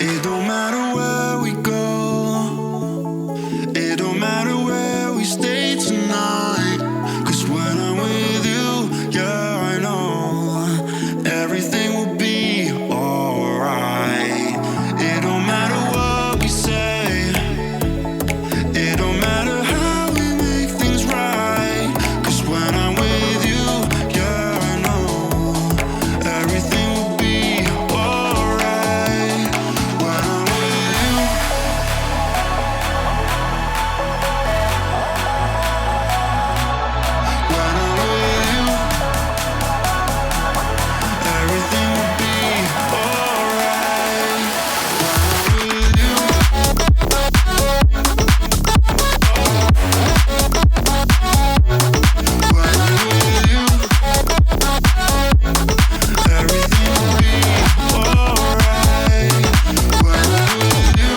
It don't matter where we go, it don't matter where we stay tonight. 'Cause when I'm with you, yeah, I know everything will be alright. It don't matter what we say, it don't matter how we make things right. 'Cause when I'm with you, yeah, I know everything will be alright. When I'm with you, when I'm with you, everything will be alright. When I'm with you, when I'm with you, everything will be alright. When I'm with you,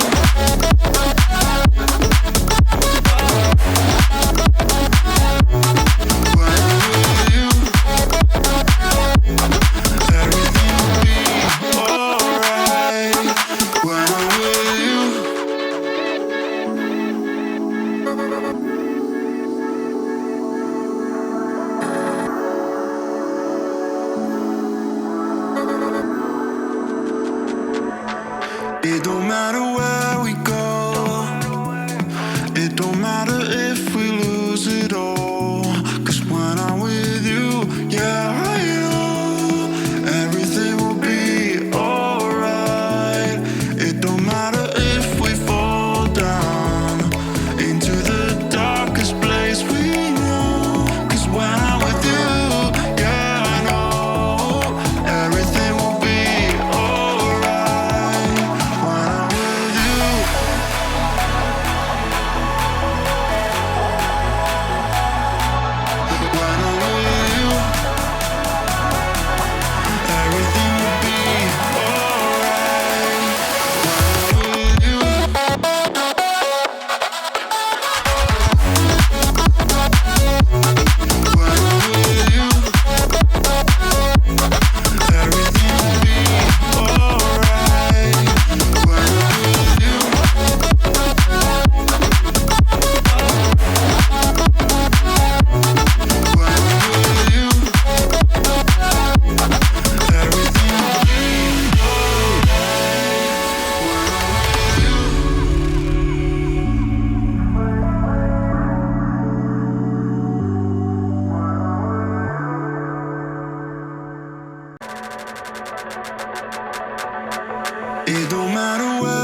when I'm with you, everything will be alright. When I'm with you. It don't matter where we go, it don't matter if we lose it all. 'Cause when I'm with you, yeah, I know everything will be alright. It don't matter if we fall down into the darkest place we know. 'Cause when I'm with you, yeah, I know everything will be alright. When I'm with you, when I'm with you, everything will be alright. When I'm with you, when I'm with you, everything will be alright. When I'm with you, when I'm with you, everything will be alright. It don't matter where